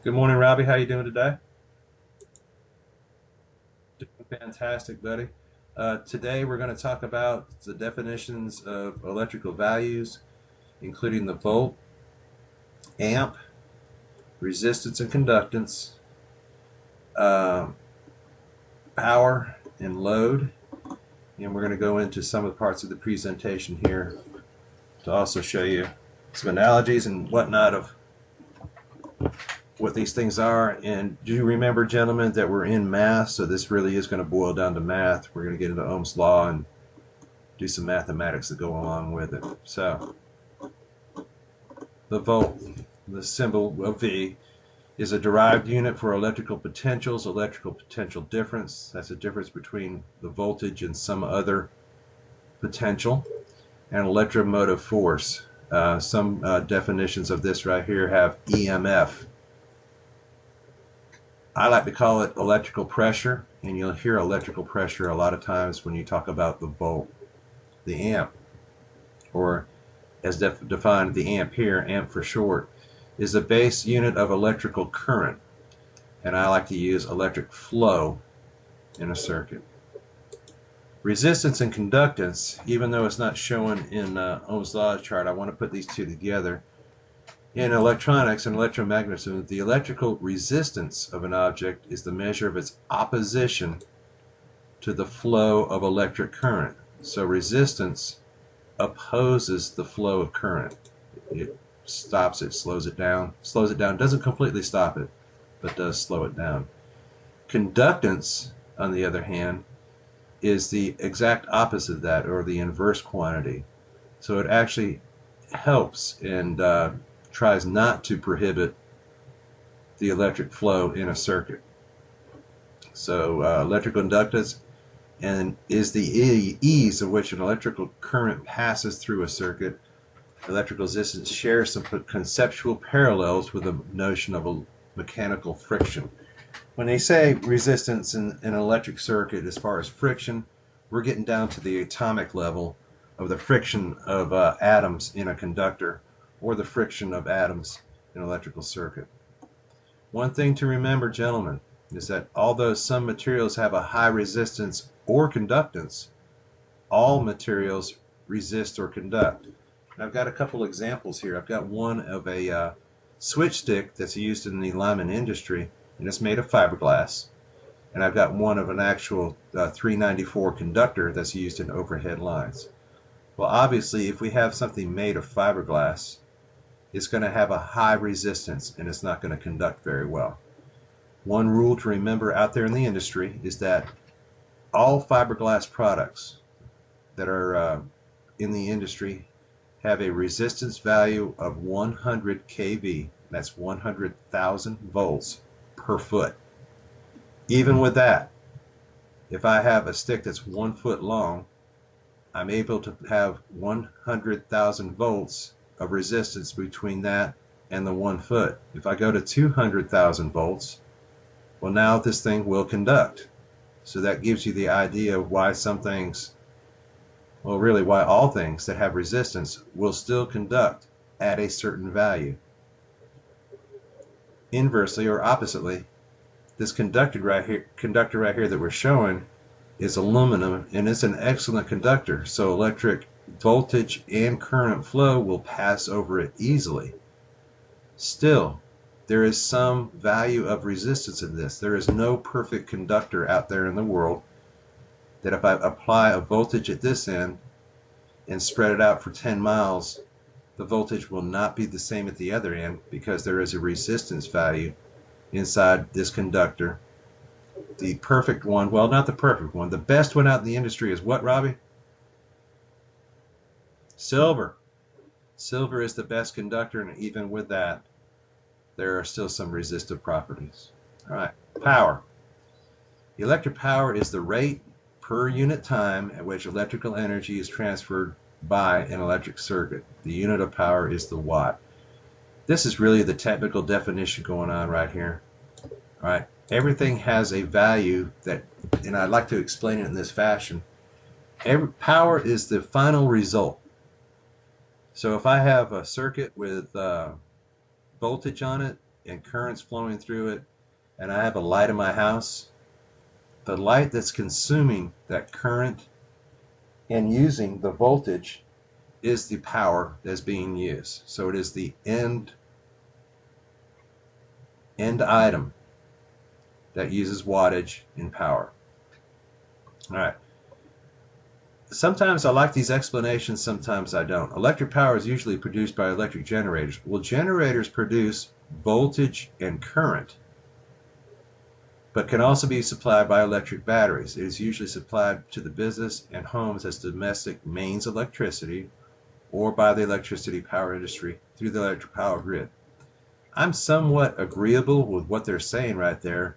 Good morning, Robbie. How you doing today? Doing fantastic, buddy. Today we're going to talk about the definitions of electrical values, including the volt, amp, resistance and conductance, uh, power and load, and we're going to go into some of the parts of the presentation here to also show you some analogies and whatnot of what these things are. And do you remember, gentlemen, that we're in math, so this really is going to boil down to math. We're going to get into Ohm's law and do some mathematics that go along with it. So the volt, the symbol of V, is a derived unit for electrical potentials, electrical potential difference. That's the difference between the voltage and some other potential, and electromotive force. Some definitions of this right here have EMF. I like to call it electrical pressure, and you'll hear electrical pressure a lot of times when you talk about the volt. The amp, or as defined, the ampere, amp for short, is the base unit of electrical current, and I like to use electric flow in a circuit. Resistance and conductance, even though it's not shown in Ohm's law chart, I want to put these two together. In electronics and electromagnetism, the electrical resistance of an object is the measure of its opposition to the flow of electric current. So resistance opposes the flow of current. It stops it, slows it down, doesn't completely stop it, but does slow it down. Conductance, on the other hand, is the exact opposite of that, or the inverse quantity. So it actually helps and tries not to prohibit the electric flow in a circuit. So electrical conductance and is the ease of which an electrical current passes through a circuit. Electrical resistance shares some conceptual parallels with the notion of a mechanical friction. When they say resistance in an electric circuit as far as friction, we're getting down to the atomic level of the friction of atoms in a conductor, or the friction of atoms in an electrical circuit. One thing to remember, gentlemen, is that although some materials have a high resistance or conductance, all materials resist or conduct. And I've got a couple examples here. I've got one of a switch stick that's used in the alignment industry, and it's made of fiberglass. And I've got one of an actual 394 conductor that's used in overhead lines. Well, obviously, if we have something made of fiberglass, it's going to have a high resistance and it's not going to conduct very well. One rule to remember out there in the industry is that all fiberglass products that are in the industry have a resistance value of 100 kV. That's 100,000 volts per foot. Even with that, if I have a stick that's 1 foot long, I'm able to have 100,000 volts of resistance between that and the 1 foot. If I go to 200,000 volts, well, now this thing will conduct. So that gives you the idea of why some things, well, really why all things that have resistance will still conduct at a certain value. Inversely, or oppositely, this conductor right here that we're showing is aluminum, and it's an excellent conductor, so electric voltage and current flow will pass over it easily. Still, there is some value of resistance in this. There is no perfect conductor out there in the world that if I apply a voltage at this end and spread it out for 10 miles, the voltage will not be the same at the other end, because there is a resistance value inside this conductor. The perfect one, well, not the perfect one, the best one out in the industry is what, Robbie? Silver. Silver is the best conductor, and even with that, there are still some resistive properties. All right, power. Electric power is the rate per unit time at which electrical energy is transferred by an electric circuit. The unit of power is the watt. This is really the technical definition going on right here. All right, everything has a value that, and I'd like to explain it in this fashion. Power is the final result. So if I have a circuit with voltage on it and current's flowing through it, and I have a light in my house, the light that's consuming that current and using the voltage is the power that's being used. So it is the end item that uses wattage in power. All right. Sometimes I like these explanations, sometimes I don't. Electric power is usually produced by electric generators. Well, generators produce voltage and current, but can also be supplied by electric batteries. It is usually supplied to the business and homes as domestic mains electricity or by the electricity power industry through the electric power grid. I'm somewhat agreeable with what they're saying right there,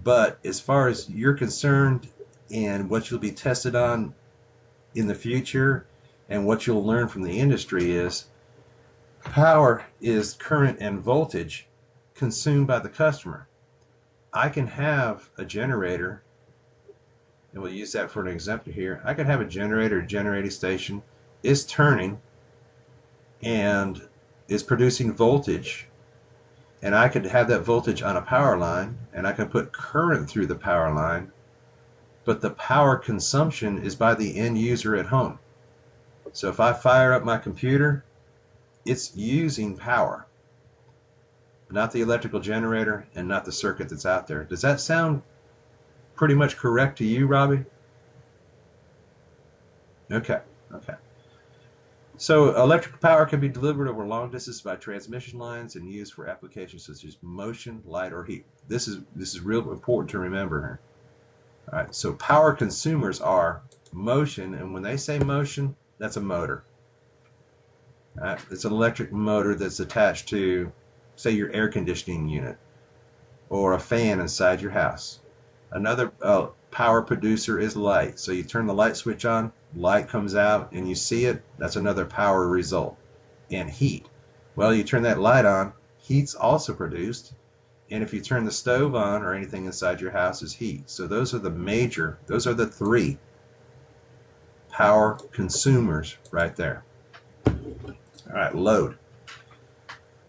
but as far as you're concerned and what you'll be tested on in the future and what you'll learn from the industry is power is current and voltage consumed by the customer. I can have a generator, and we'll use that for an example here. I can have a generator, generating station is turning and is producing voltage, and I could have that voltage on a power line, and I can put current through the power line, but the power consumption is by the end user at home. So if I fire up my computer, it's using power, not the electrical generator and not the circuit that's out there. Does that sound pretty much correct to you, Robbie? Okay. So electric power can be delivered over long distances by transmission lines and used for applications such as motion, light, or heat. This is real important to remember here. All right, so power consumers are motion, and when they say motion, that's a motor. All right, it's an electric motor that's attached to, say, your air conditioning unit or a fan inside your house. Another power producer is light. So you turn the light switch on, light comes out, and you see it. That's another power result. And heat. Well, you turn that light on, heat's also produced. And if you turn the stove on or anything inside your house is heat. So those are the three power consumers right there. All right, load.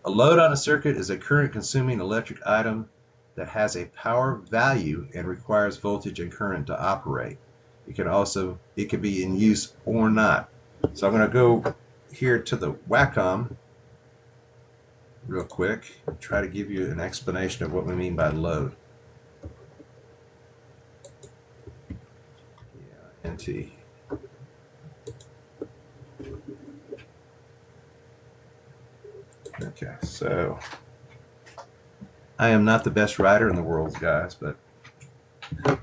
A load on a circuit is a current consuming electric item that has a power value and requires voltage and current to operate. It can be in use or not. So I'm going to go here to the Wacom real quick and try to give you an explanation of what we mean by load. Yeah, NT. Okay, so I am not the best writer in the world, guys, but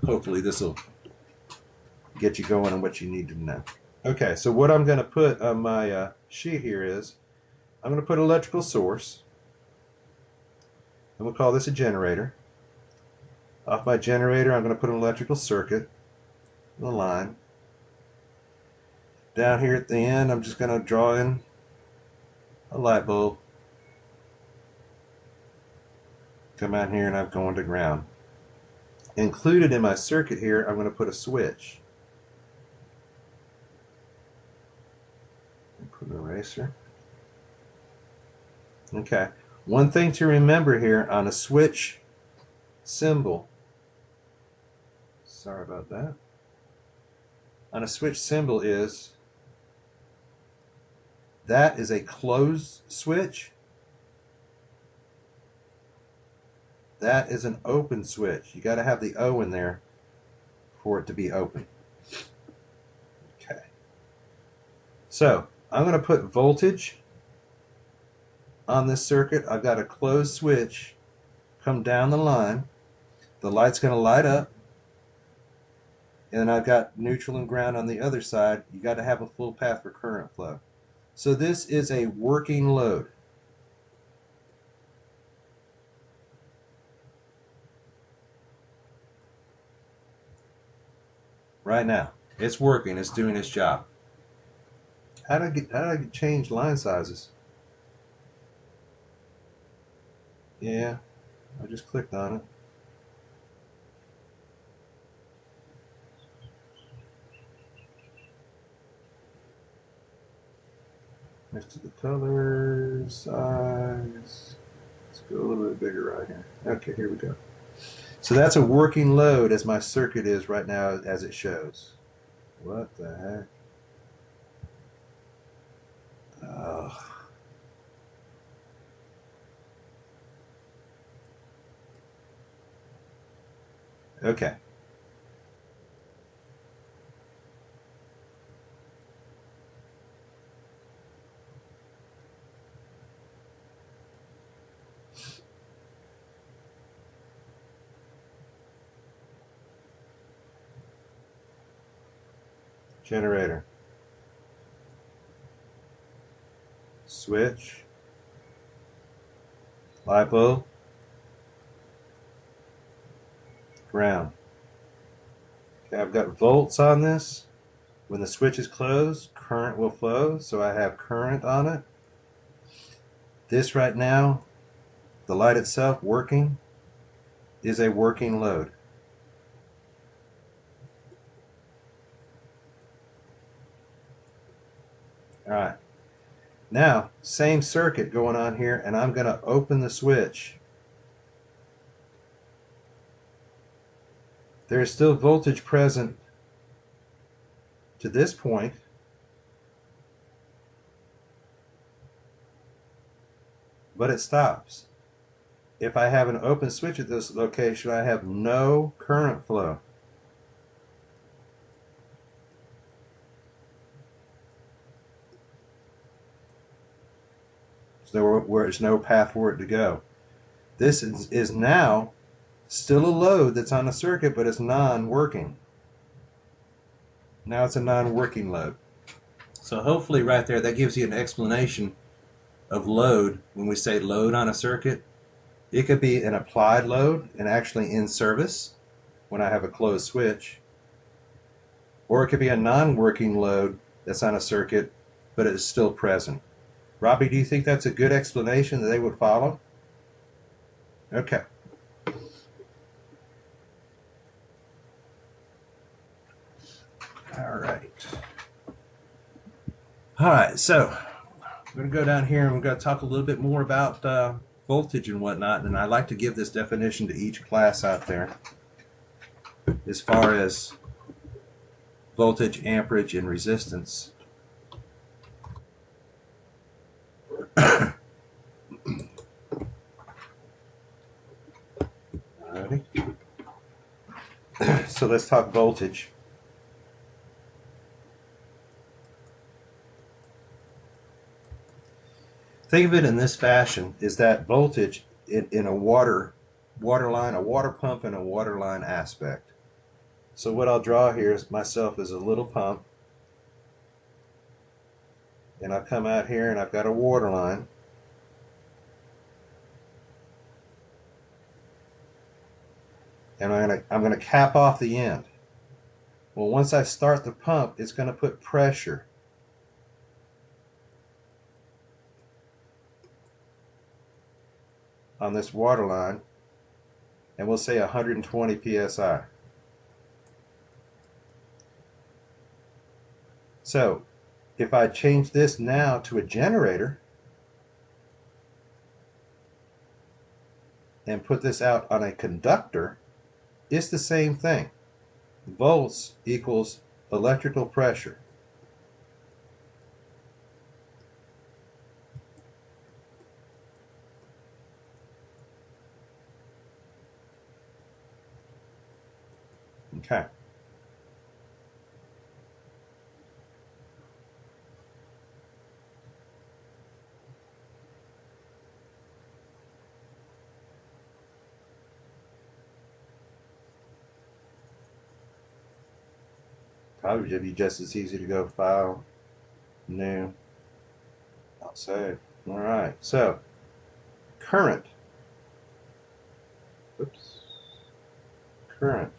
hopefully this will get you going on what you need to know. Okay, so what I'm going to put on my sheet here is I'm going to put electrical source, and we'll call this a generator. Off my generator, I'm going to put an electrical circuit, the line. Down here at the end, I'm just going to draw in a light bulb. Come out here and I'm going to ground. Included in my circuit here, I'm going to put a switch. Put an eraser. Okay. One thing to remember here on a switch symbol. Sorry about that. On a switch symbol is that is a closed switch. That is an open switch. You got to have the O in there for it to be open. Okay. So I'm going to put voltage on this circuit. I've got a closed switch come down the line. The light's going to light up. And I've got neutral and ground on the other side. You got to have a full path for current flow. So this is a working load. Right now, it's working. It's doing its job. How did I change line sizes? Yeah, I just clicked on it. Next to the color size. Let's Go a little bit bigger right here. Okay, here we go. So that's a working load as my circuit is right now as it shows. What the heck? Oh. Okay. Generator. Switch. LiPo. Ground. Okay, I've got volts on this. When the switch is closed, current will flow, so I have current on it. This right now, the light itself working, is a working load. All right. Now, same circuit going on here, and I'm going to open the switch. There is still voltage present to this point, but it stops. If I have an open switch at this location, I have no current flow. So there's no path for it to go. This is now still a load that's on the circuit, but it's non-working. Now it's a non-working load. So hopefully right there, that gives you an explanation of load. When we say load on a circuit, it could be an applied load and actually in service when I have a closed switch, or it could be a non-working load that's on a circuit, but it's still present. Robbie, do you think that's a good explanation that they would follow? Okay. All right. All right, so I'm going to go down here and we're going to talk a little bit more about voltage and whatnot, and I like to give this definition to each class out there as far as voltage, amperage, and resistance. Alrighty. So let's talk voltage. Think of it in this fashion, is that voltage in a water line, a water pump and a water line aspect. So what I'll draw here is myself as a little pump, and I come out here and I've got a water line. And I'm gonna cap off the end. Well, once I start the pump, it's going to put pressure. On this water line, and we'll say 120 psi. So if I change this now to a generator and put this out on a conductor, it's the same thing. Volts equals electrical pressure. Okay. Probably would be just as easy to go File, New, I'll save. All right, so current. Oops. Current.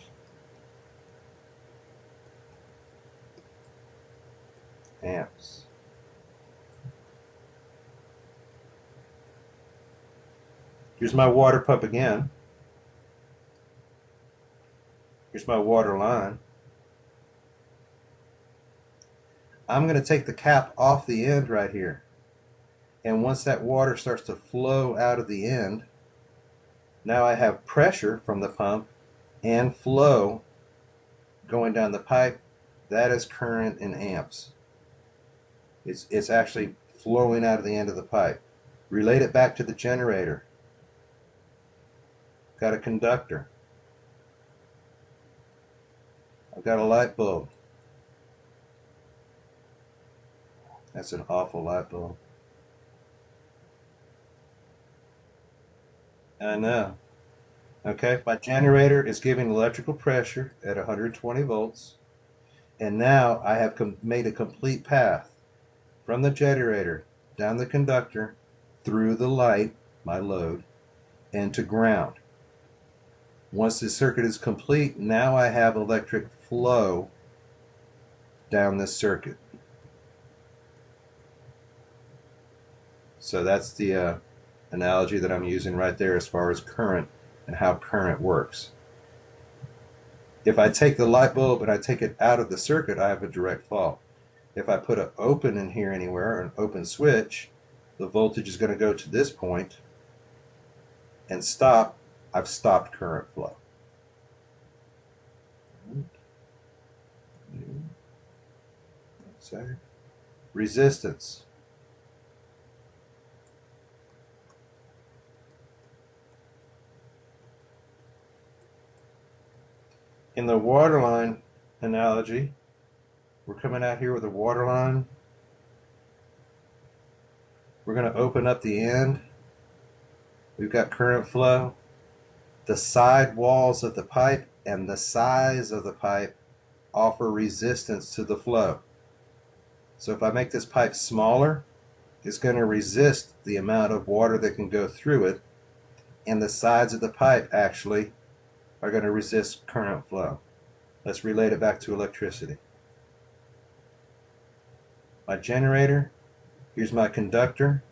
Amps. Here's my water pump again. Here's my water line. I'm going to take the cap off the end right here. And once that water starts to flow out of the end, Now I have pressure from the pump and flow going down the pipe. That is current in amps. It's actually flowing out of the end of the pipe. Relate it back to the generator. Got a conductor. I've got a light bulb. That's an awful light bulb. I know. Okay, my generator is giving electrical pressure at 120 volts. And now I have made a complete path from the generator down the conductor through the light, my load, and to ground. Once the circuit is complete, now I have electric flow down this circuit. So that's the analogy that I'm using right there as far as current and how current works. If I take the light bulb and I take it out of the circuit, I have a direct fault. If I put an open in here anywhere, or an open switch, the voltage is going to go to this point and stop. I've stopped current flow. Resistance. In the water line analogy, we're coming out here with a water line. We're going to open up the end. We've got current flow. The side walls of the pipe and the size of the pipe offer resistance to the flow. So if I make this pipe smaller, it's going to resist the amount of water that can go through it, and the sides of the pipe actually are going to resist current flow. Let's relate it back to electricity. My generator, here's my conductor.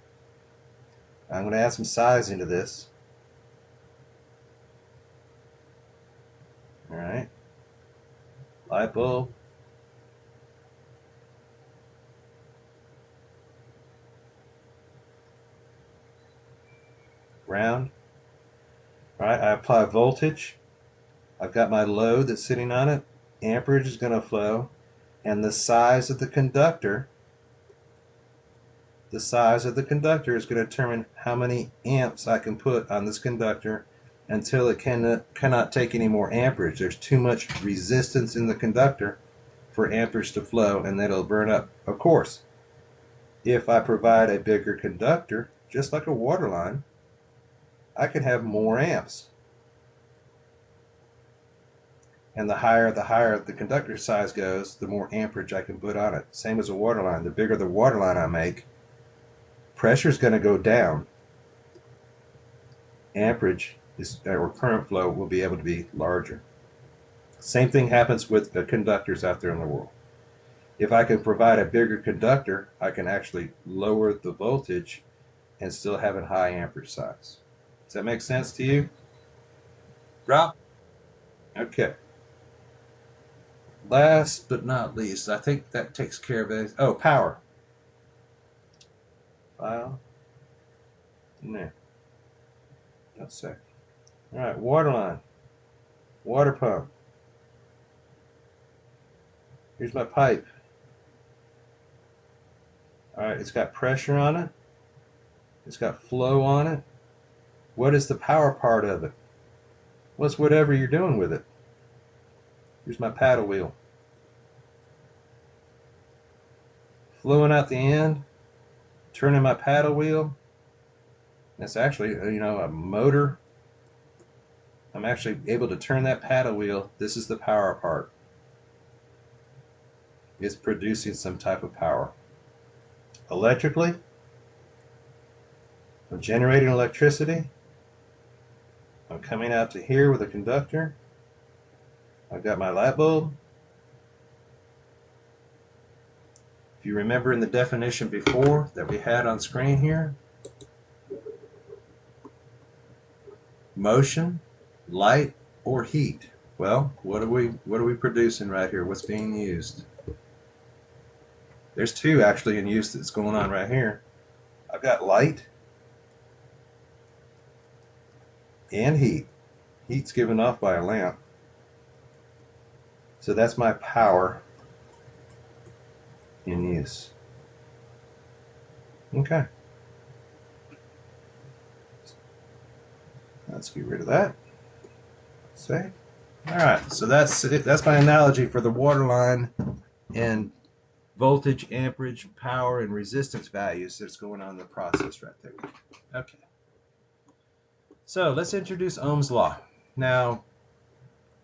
I'm going to add some size into this. All right. Light bulb. Ground. All right, I apply voltage. I've got my load that's sitting on it. Amperage is going to flow. And the size of the conductor is going to determine how many amps I can put on this conductor until it cannot take any more amperage. There's too much resistance in the conductor for amperage to flow, and then it'll burn up. Of course, if I provide a bigger conductor, just like a water line, I can have more amps. And the higher the conductor size goes, the more amperage I can put on it. Same as a water line. The bigger the water line I make, pressure is going to go down. Amperage or current flow will be able to be larger. Same thing happens with the conductors out there in the world. If I can provide a bigger conductor, I can actually lower the voltage and still have a high amperage size. Does that make sense to you, Rob? Okay. Last but not least, I think that takes care of it. Oh, power. File. In there. That's second. All right, water line. Water pump. Here's my pipe. All right, it's got pressure on it. It's got flow on it. What is the power part of it? Well, it's whatever you're doing with it. Here's my paddle wheel. Flowing out the end, turning my paddle wheel. That's actually, a motor. I'm actually able to turn that paddle wheel. This is the power part. It's producing some type of power. Electrically, I'm generating electricity. I'm coming out to here with a conductor. I've got my light bulb. If you remember in the definition before that we had on screen here, motion, light, or heat. Well, what are we producing right here? What's being used? There's two actually in use that's going on right here. I've got light and heat. Heat's given off by a lamp. So that's my power in use. Okay. Let's get rid of that. Save. All right. So that's it. That's my analogy for the water line and voltage, amperage, power, and resistance values that's going on in the process right there. Okay. So let's introduce Ohm's law. Now,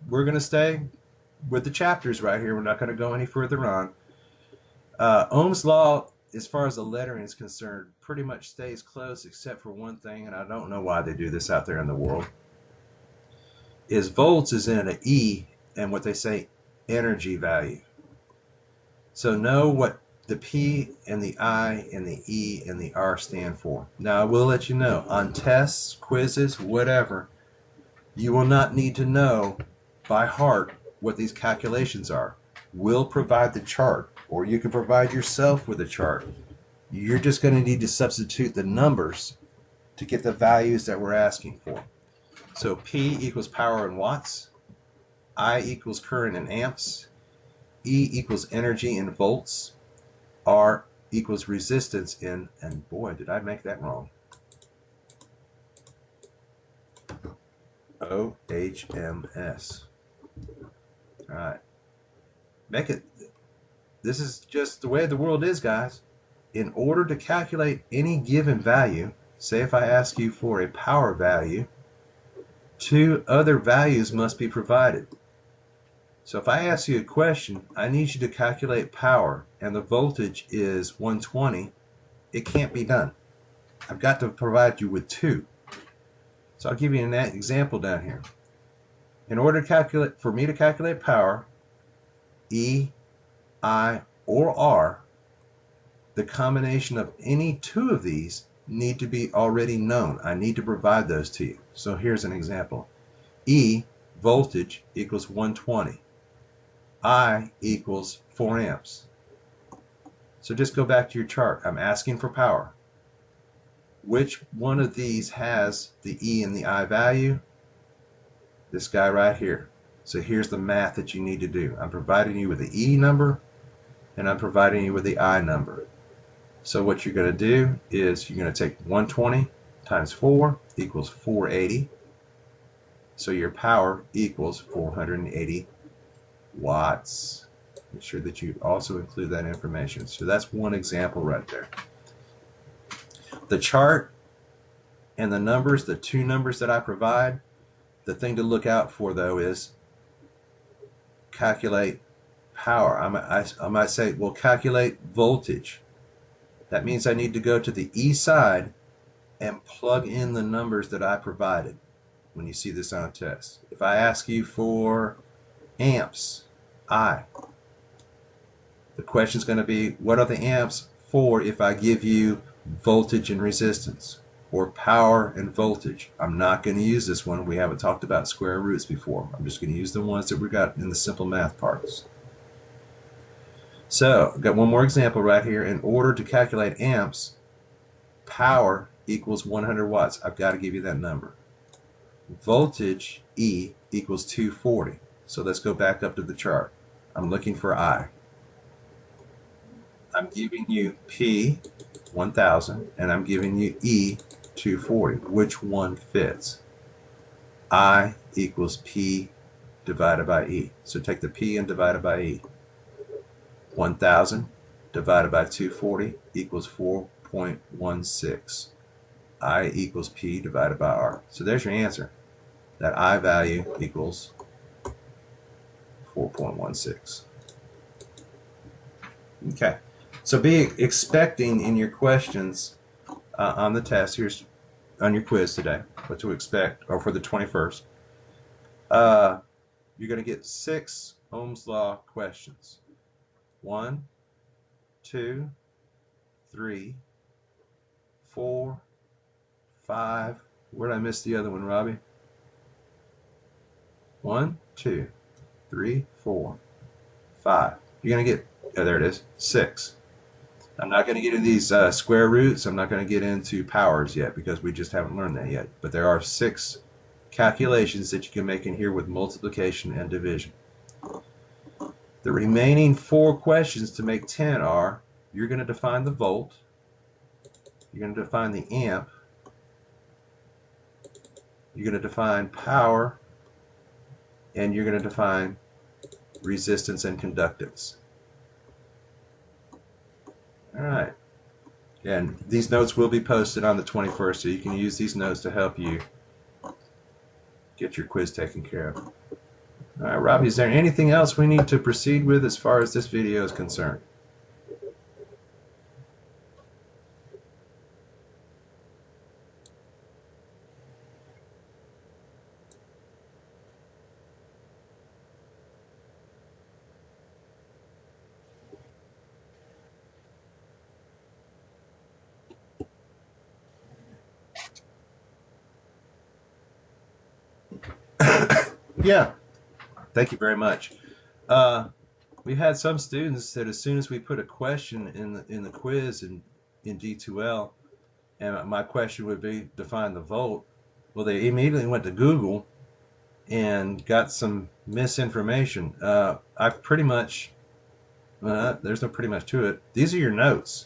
we're going to stay with the chapters right here. We're not going to go any further on. Ohm's law, as far as the lettering is concerned, pretty much stays close except for one thing, and I don't know why they do this out there in the world, is volts is in an E and what they say energy value. So know what the P and the I and the E and the R stand for. Now I will let you know, on tests, quizzes, whatever, you will not need to know by heart what these calculations are. We'll provide the chart, or you can provide yourself with a chart. You're just going to need to substitute the numbers to get the values that we're asking for. So P equals power in watts, I equals current in amps, E equals energy in volts, R equals resistance in, and boy, did I make that wrong, OHMS. All right. Make it, this is just the way the world is, guys. In order to calculate any given value, say if I ask you for a power value, two other values must be provided. So if I ask you a question, I need you to calculate power, and the voltage is 120, it can't be done. I've got to provide you with two. So I'll give you an example down here. In order to calculate, for me to calculate power, E, I, or R, the combination of any two of these need to be already known. I need to provide those to you. So here's an example. E, voltage, equals 120. I equals 4 amps. So just go back to your chart. I'm asking for power. Which one of these has the E and the I value? This guy right here. So here's the math that you need to do. I'm providing you with the E number, and I'm providing you with the I number. So what you're going to do is you're going to take 120 times 4 equals 480. So your power equals 480 watts. Make sure that you also include that information. So that's one example right there. The chart and the numbers, the two numbers that I provide, the thing to look out for though is calculate power. I might say, well, calculate voltage. That means I need to go to the E side and plug in the numbers that I provided when you see this on a test. If I ask you for amps, I, the question is going to be, what are the amps for if I give you voltage and resistance, or power and voltage? I'm not going to use this one. We haven't talked about square roots before. I'm just going to use the ones that we got in the simple math parts. So I've got one more example right here. In order to calculate amps, power equals 100 watts. I've got to give you that number. Voltage, E, equals 240. So let's go back up to the chart. I'm looking for I. I'm giving you P, 1000, and I'm giving you E, 240. Which one fits? I equals P divided by E. So take the P and divide it by E. 1000 divided by 240 equals 4.16. I equals P divided by R. So there's your answer. That I value equals 4.16. Okay. So be expecting in your questions on the test, here's on your quiz today, what to expect, or for the 21st. You're going to get 6 Ohm's Law questions. 1, 2, 3, 4, 5. Where did I miss the other one, Robbie? 1, 2, 3, 4, 5. You're going to get, oh, there it is, 6. I'm not going to get into these square roots. I'm not going to get into powers yet because we just haven't learned that yet. But there are 6 calculations that you can make in here with multiplication and division. The remaining 4 questions to make 10 are, you're going to define the volt, you're going to define the amp, you're going to define power, and you're going to define resistance and conductance. All right. And these notes will be posted on the 21st, so you can use these notes to help you get your quiz taken care of. All right, Robbie, is there anything else we need to proceed with as far as this video is concerned? Yeah, thank you very much. We had some students that as soon as we put a question in the quiz in D2L, and my question would be define the volt, well, they immediately went to Google and got some misinformation. I've pretty much, there's no pretty much to it. These are your notes.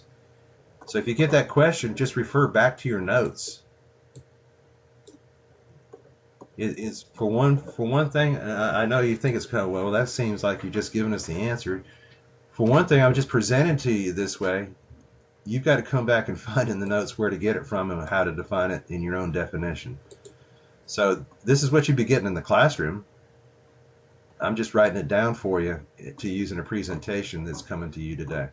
So if you get that question, just refer back to your notes. It is for one thing. I know you think it's kind of, well, that seems like you're just giving us the answer. For one thing, I'm just presenting to you this way. You've got to come back and find in the notes where to get it from and how to define it in your own definition. So this is what you'd be getting in the classroom. I'm just writing it down for you to use in a presentation that's coming to you today.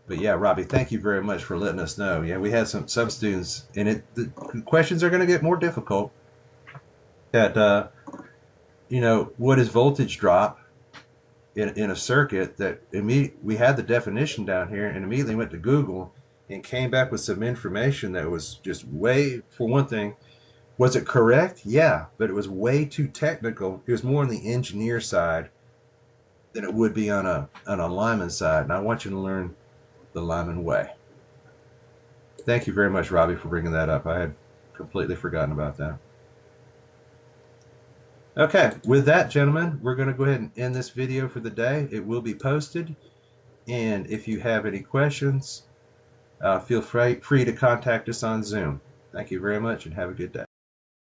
But yeah, Robbie, thank you very much for letting us know. Yeah, we had some students, and the questions are going to get more difficult. That what is voltage drop in a circuit? That we had the definition down here and immediately went to Google and came back with some information that was just way, for one thing, was it correct? Yeah, but it was way too technical. It was more on the engineer side than it would be on a lineman side, and I want you to learn the lineman way. Thank you very much, Robbie, for bringing that up. I had completely forgotten about that. Okay, with that, gentlemen, we're going to go ahead and end this video for the day. It will be posted, and if you have any questions, feel free to contact us on Zoom. Thank you very much, and have a good day.